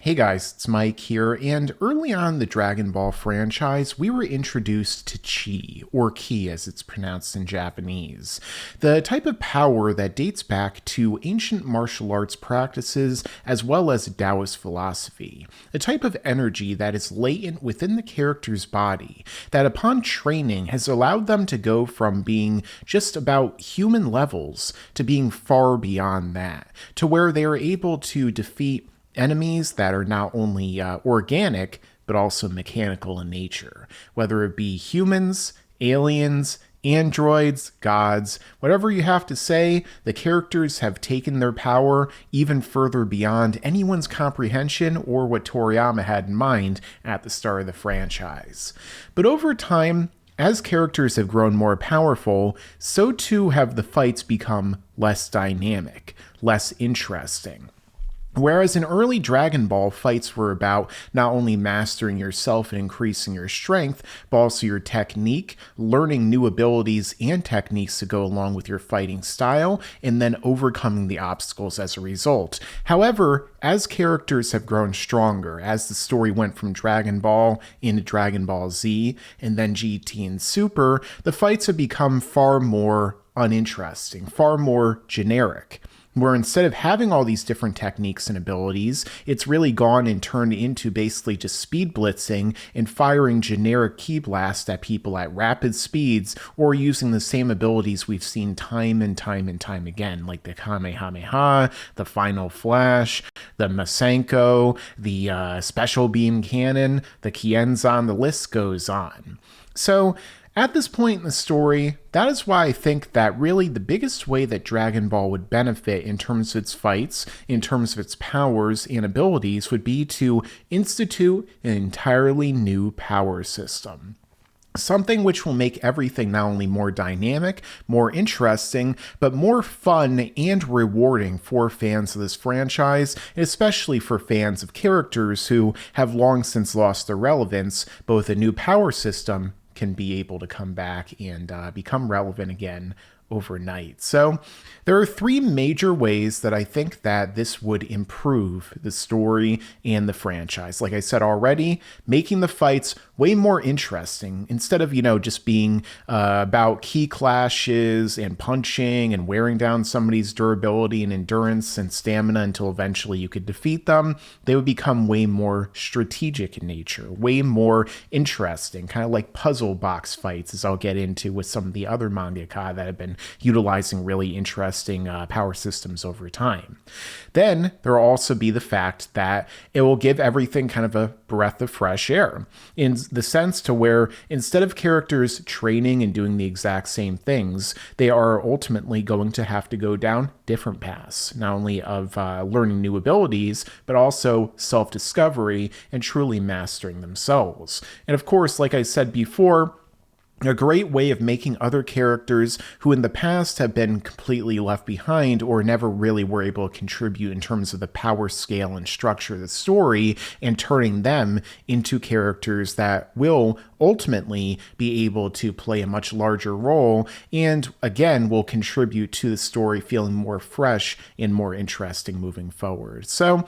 Hey guys, it's Mike here, and early on in the Dragon Ball franchise, we were introduced to Chi, or Ki as it's pronounced in Japanese, the type of power that dates back to ancient martial arts practices as well as Taoist philosophy, a type of energy that is latent within the character's body, that upon training has allowed them to go from being just about human levels to being far beyond that, to where they are able to defeat enemies that are not only organic, but also mechanical in nature, whether it be humans, aliens, androids, gods, whatever you have to say, the characters have taken their power even further beyond anyone's comprehension or what Toriyama had in mind at the start of the franchise. But over time, as characters have grown more powerful, so too have the fights become less dynamic, less interesting. Whereas in early Dragon Ball, fights were about not only mastering yourself and increasing your strength, but also your technique, learning new abilities and techniques to go along with your fighting style, and then overcoming the obstacles as a result. However, as characters have grown stronger, as the story went from Dragon Ball into Dragon Ball Z, and then GT and Super, the fights have become far more uninteresting, far more generic, where instead of having all these different techniques and abilities, it's really gone and turned into basically just speed blitzing and firing generic ki blasts at people at rapid speeds, or using the same abilities we've seen time and time and time again, like the Kamehameha, the Final Flash, the Masenko, the Special Beam Cannon, the Kienzan, the list goes on. So, at this point in the story, that is why I think that really the biggest way that Dragon Ball would benefit in terms of its fights, in terms of its powers and abilities, would be to institute an entirely new power system. Something which will make everything not only more dynamic, more interesting, but more fun and rewarding for fans of this franchise, and especially for fans of characters who have long since lost their relevance. Both a new power system can be able to come back and become relevant again overnight. So there are three major ways that I think that this would improve the story and the franchise. Like I said already, making the fights way more interesting instead of, just being about key clashes and punching and wearing down somebody's durability and endurance and stamina until eventually you could defeat them. They would become way more strategic in nature, way more interesting, kind of like puzzle box fights, as I'll get into with some of the other mangaka that have been utilizing really interesting power systems over time. Then there will also be the fact that it will give everything kind of a breath of fresh air, in the sense to where instead of characters training and doing the exact same things, they are ultimately going to have to go down different paths, not only of learning new abilities, but also self-discovery and truly mastering themselves. And of course, like I said before, a great way of making other characters who in the past have been completely left behind or never really were able to contribute in terms of the power scale and structure of the story, and turning them into characters that will ultimately be able to play a much larger role and again will contribute to the story feeling more fresh and more interesting moving forward. So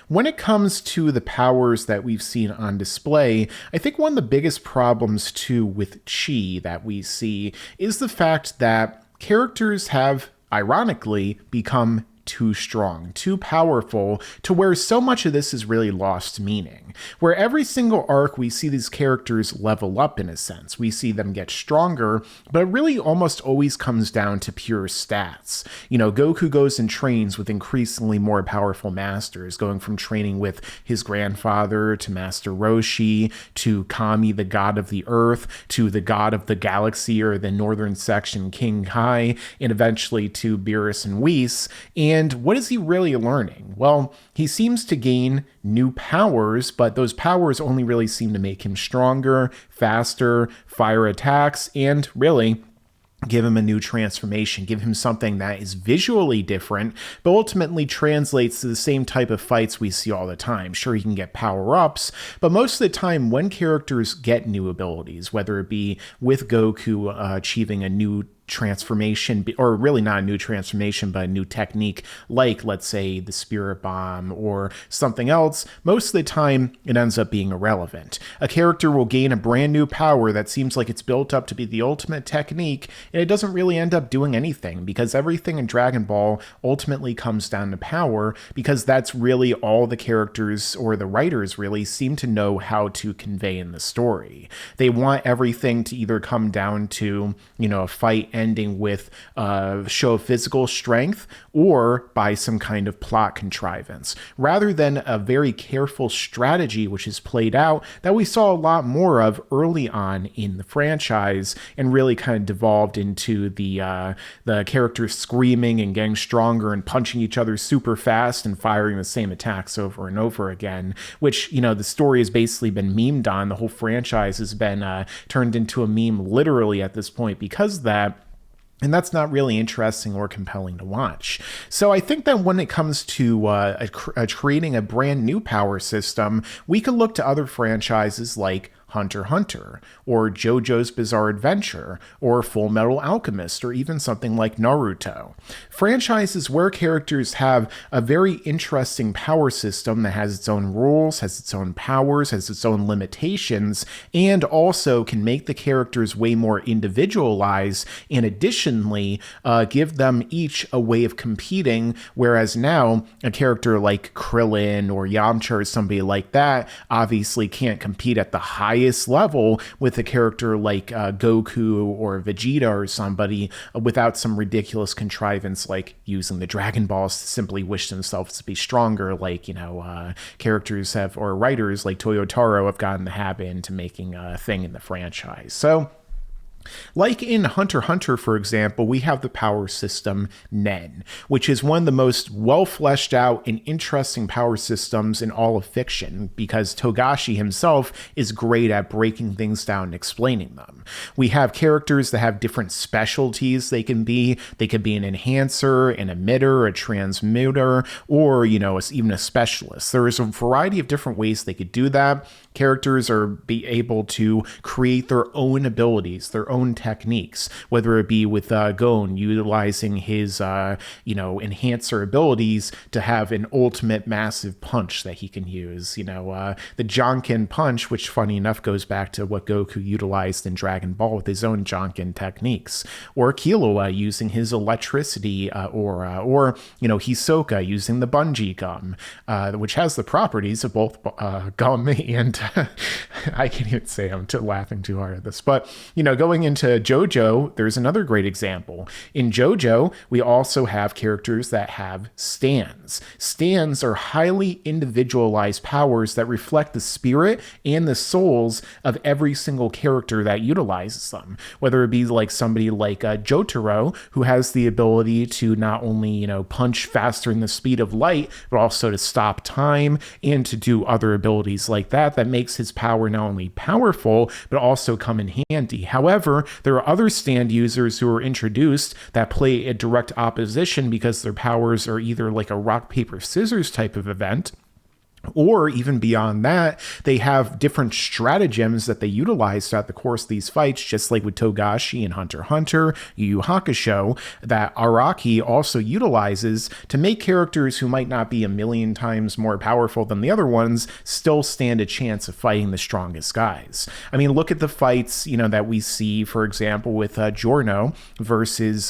when it comes to the powers that we've seen on display, I think one of the biggest problems too with Chi that we see is the fact that characters have ironically become too strong, too powerful, to where so much of this is really lost meaning. Where every single arc we see these characters level up in a sense. We see them get stronger, but it really almost always comes down to pure stats. Goku goes and trains with increasingly more powerful masters, going from training with his grandfather to Master Roshi, to Kami, the god of the earth, to the god of the galaxy or the northern section, King Kai, and eventually to Beerus and Whis. And what is he really learning? Well, he seems to gain new powers, but those powers only really seem to make him stronger, faster, fire attacks, and really give him a new transformation, give him something that is visually different, but ultimately translates to the same type of fights we see all the time. Sure, you can get power-ups, but most of the time when characters get new abilities, whether it be with Goku achieving a new transformation, or really not a new transformation, but a new technique, like, let's say, the Spirit Bomb or something else, most of the time it ends up being irrelevant. A character will gain a brand new power that seems like it's built up to be the ultimate technique, and it doesn't really end up doing anything, because everything in Dragon Ball ultimately comes down to power, because that's really all the characters, or the writers really, seem to know how to convey in the story. They want everything to either come down to, a fight ending with a show of physical strength, or by some kind of plot contrivance, rather than a very careful strategy which is played out that we saw a lot more of early on in the franchise, and really kind of devolved into the characters screaming and getting stronger and punching each other super fast and firing the same attacks over and over again, which, the story has basically been memed on. The whole franchise has been turned into a meme literally at this point because of that. And that's not really interesting or compelling to watch. So I think that when it comes to creating a brand new power system, we could look to other franchises like Hunter x Hunter, or JoJo's Bizarre Adventure, or Full Metal Alchemist, or even something like Naruto. Franchises where characters have a very interesting power system that has its own rules, has its own powers, has its own limitations, and also can make the characters way more individualized, and additionally give them each a way of competing, whereas now a character like Krillin or Yamcha or somebody like that obviously can't compete at the highest level with a character like Goku or Vegeta or somebody without some ridiculous contrivance like using the Dragon Balls to simply wish themselves to be stronger, like, characters have, or writers like Toyotaro have gotten the habit into making a thing in the franchise. So, like in Hunter x Hunter, for example, we have the power system Nen, which is one of the most well fleshed out and interesting power systems in all of fiction, because Togashi himself is great at breaking things down and explaining them. We have characters that have different specialties they can be. They could be an enhancer, an emitter, a transmuter, or, even a specialist. There is a variety of different ways they could do that. Characters are be able to create their own abilities, their own techniques, whether it be with Gon utilizing his, enhancer abilities to have an ultimate massive punch that he can use. The Jonkin punch, which funny enough goes back to what Goku utilized in Dragon Ball with his own Jonkin techniques, or Killua using his electricity aura, or Hisoka using the bungee gum, which has the properties of both gum and I can't even say, I'm laughing too hard at this, but going into JoJo, there's another great example. In JoJo, we also have characters that have stands. Stands are highly individualized powers that reflect the spirit and the souls of every single character that utilizes them, whether it be like somebody like Jotaro, who has the ability to not only punch faster than the speed of light, but also to stop time and to do other abilities like that makes his power not only powerful, but also come in handy. However, there are other stand users who are introduced that play a direct opposition because their powers are either like a rock, paper, scissors type of event, or even beyond that, they have different stratagems that they utilize throughout the course of these fights, just like with Togashi and Hunter x Hunter, Yu Yu Hakusho, that Araki also utilizes to make characters who might not be a million times more powerful than the other ones still stand a chance of fighting the strongest guys. I mean, look at the fights, that we see, for example, with Giorno versus,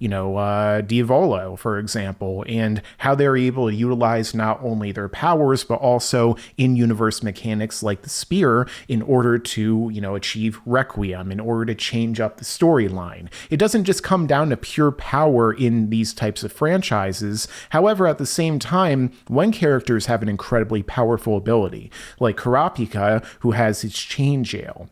Diavolo, for example, and how they're able to utilize not only their powers, but also in-universe mechanics like the spear in order to, achieve Requiem, in order to change up the storyline. It doesn't just come down to pure power in these types of franchises. However, at the same time, when characters have an incredibly powerful ability, like Kurapika, who has his chain jail,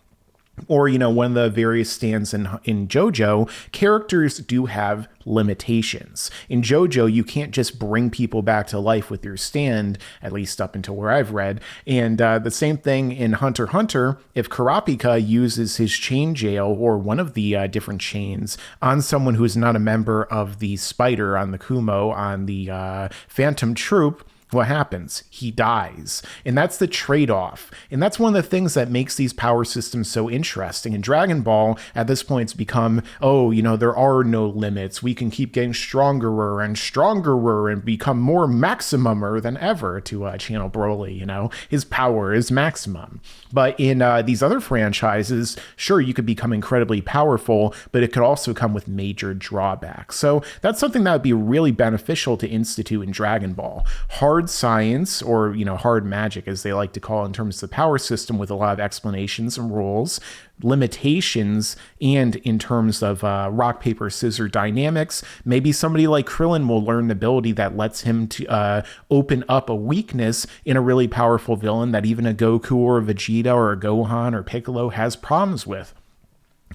or, one of the various stands in JoJo, characters do have limitations. In JoJo, you can't just bring people back to life with your stand, at least up until where I've read. And the same thing in Hunter x Hunter, if Kurapika uses his chain jail, or one of the different chains, on someone who is not a member of the Spider, on the Kumo, on the Phantom Troop, what happens? He dies. And that's the trade-off. And that's one of the things that makes these power systems so interesting. In Dragon Ball, at this point, it's become, there are no limits. We can keep getting stronger and stronger and become more maximumer than ever, to channel Broly, his power is maximum. But in these other franchises, sure, you could become incredibly powerful, but it could also come with major drawbacks. So that's something that would be really beneficial to institute in Dragon Ball. Hard science, or hard magic as they like to call it in terms of the power system, with a lot of explanations and rules, limitations, and in terms of rock paper scissors dynamics. Maybe somebody like Krillin will learn an ability that lets him to open up a weakness in a really powerful villain that even a Goku or a Vegeta or a Gohan or Piccolo has problems with.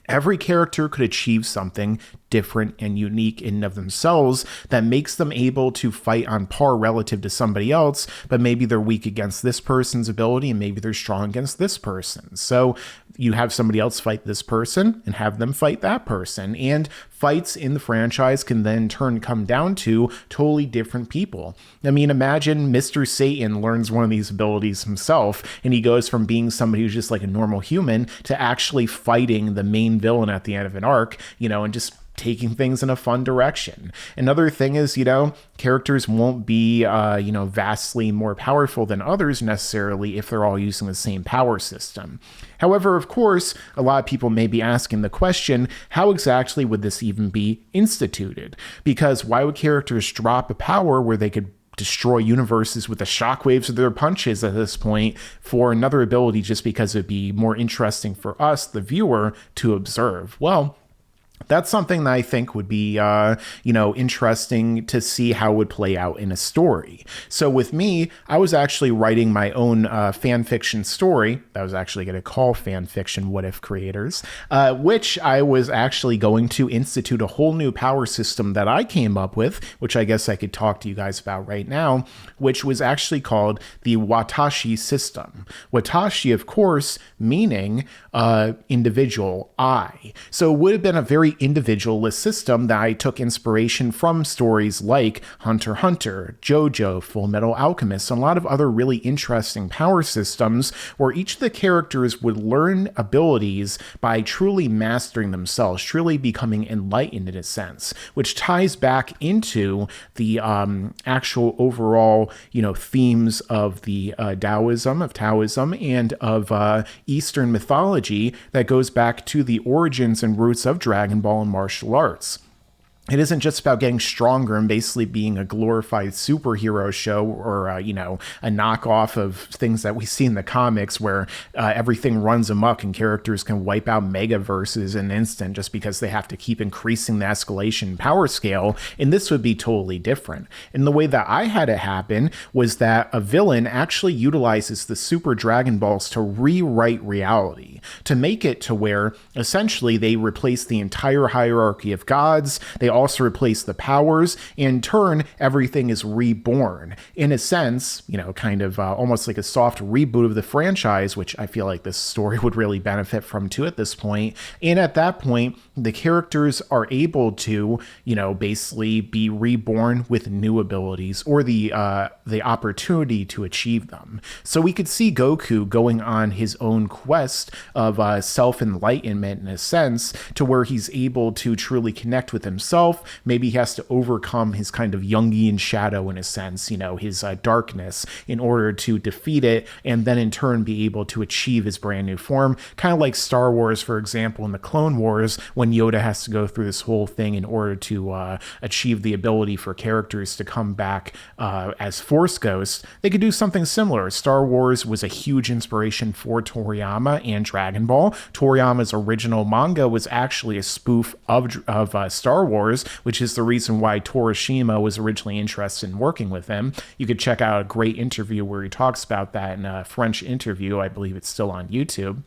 Every character could achieve something different and unique in and of themselves that makes them able to fight on par relative to somebody else, but maybe they're weak against this person's ability and maybe they're strong against this person. So you have somebody else fight this person and have them fight that person. And fights in the franchise can then come down to totally different people. I mean, imagine Mr. Satan learns one of these abilities himself, and he goes from being somebody who's just like a normal human to actually fighting the main villain at the end of an arc, and just taking things in a fun direction. Another thing is, characters won't be, vastly more powerful than others necessarily if they're all using the same power system. However, of course, a lot of people may be asking the question, how exactly would this even be instituted? Because why would characters drop a power where they could destroy universes with the shockwaves of their punches at this point for another ability just because it'd be more interesting for us, the viewer, to observe? Well, that's something that I think would be, interesting to see how it would play out in a story. So with me, I was actually writing my own fan fiction story that I was actually going to call Fan Fiction What If Creators, which I was actually going to institute a whole new power system that I came up with, which I guess I could talk to you guys about right now, which was actually called the Watashi system. Watashi, of course, meaning individual, I. So it would have been a very individualist system that I took inspiration from stories like Hunter x Hunter, JoJo, Full Metal Alchemist, and a lot of other really interesting power systems where each of the characters would learn abilities by truly mastering themselves, truly becoming enlightened in a sense, which ties back into the actual overall, themes of the Taoism, and of Eastern mythology that goes back to the origins and roots of Dragon Ball and martial arts. It isn't just about getting stronger and basically being a glorified superhero show or, a knockoff of things that we see in the comics where everything runs amok and characters can wipe out megaverses in an instant just because they have to keep increasing the escalation power scale. And this would be totally different. And the way that I had it happen was that a villain actually utilizes the Super Dragon Balls to rewrite reality, to make it to where essentially they replace the entire hierarchy of gods. They also replace the powers. In turn, everything is reborn. In a sense, almost like a soft reboot of the franchise, which I feel like this story would really benefit from too at this point. And at that point, the characters are able to, basically be reborn with new abilities or the opportunity to achieve them. So we could see Goku going on his own quest of self-enlightenment in a sense to where he's able to truly connect with himself. Maybe he has to overcome his kind of Jungian shadow in a sense, his darkness in order to defeat it and then in turn be able to achieve his brand new form. Kind of like Star Wars, for example, in the Clone Wars, when Yoda has to go through this whole thing in order to achieve the ability for characters to come back as Force Ghosts. They could do something similar. Star Wars was a huge inspiration for Toriyama and Dragon Ball. Toriyama's original manga was actually a spoof of Star Wars, which is the reason why Torishima was originally interested in working with him. You could check out a great interview where he talks about that in a French interview. I believe it's still on YouTube.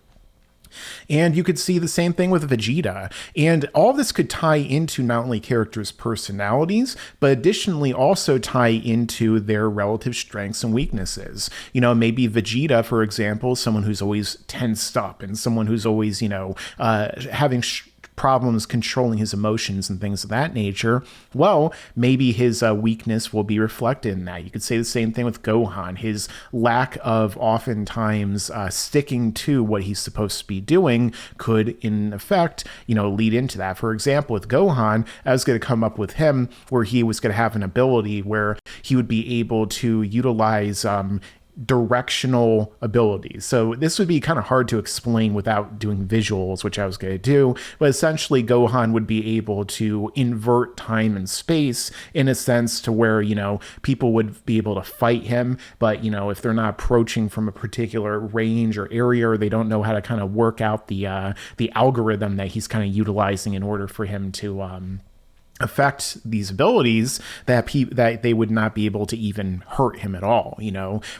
And you could see the same thing with Vegeta. And all this could tie into not only characters' personalities, but additionally also tie into their relative strengths and weaknesses. Maybe Vegeta, for example, someone who's always tensed up and someone who's always, having problems controlling his emotions and things of that nature, well, maybe his weakness will be reflected in that. You could say the same thing with Gohan. His lack of oftentimes sticking to what he's supposed to be doing could, in effect, lead into that. For example, with Gohan, I was going to come up with him where he was going to have an ability where he would be able to utilize directional abilities. So this would be kind of hard to explain without doing visuals, which I was going to do, but essentially Gohan would be able to invert time and space in a sense to where, people would be able to fight him, but, if they're not approaching from a particular range or area, or they don't know how to kind of work out the algorithm that he's kind of utilizing in order for him to affect these abilities, that they would not be able to even hurt him at all,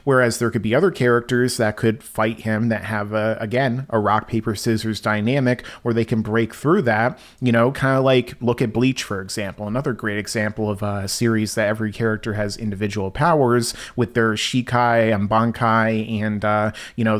whereas there could be other characters that could fight him that have a rock paper scissors dynamic where they can break through that, kind of like look at Bleach, for example, another great example of a series that every character has individual powers with their Shikai and Bankai, and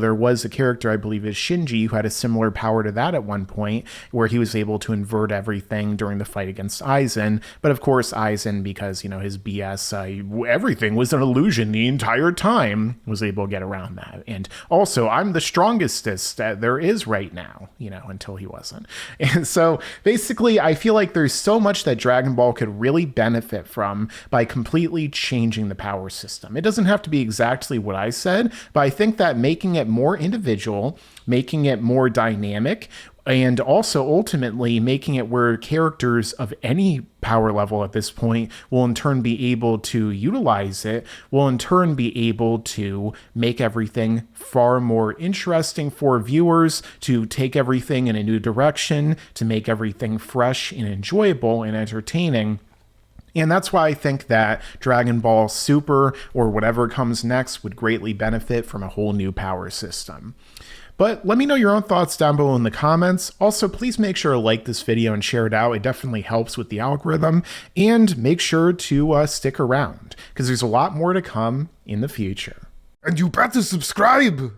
there was a character, I believe is Shinji, who had a similar power to that at one point where he was able to invert everything during the fight against Aizen. But of course, Aizen, because his BS, everything was an illusion the entire time, was able to get around that. And also, I'm the strongestest that there is right now, until he wasn't. And so basically, I feel like there's so much that Dragon Ball could really benefit from by completely changing the power system. It doesn't have to be exactly what I said, but I think that making it more individual, making it more dynamic, and also ultimately making it where characters of any power level at this point will in turn be able to utilize it, will in turn be able to make everything far more interesting for viewers, to take everything in a new direction, to make everything fresh and enjoyable and entertaining. And that's why I think that Dragon Ball Super, or whatever comes next, would greatly benefit from a whole new power system. But let me know your own thoughts down below in the comments. Also, please make sure to like this video and share it out. It definitely helps with the algorithm. And make sure to stick around, because there's a lot more to come in the future. And you better subscribe!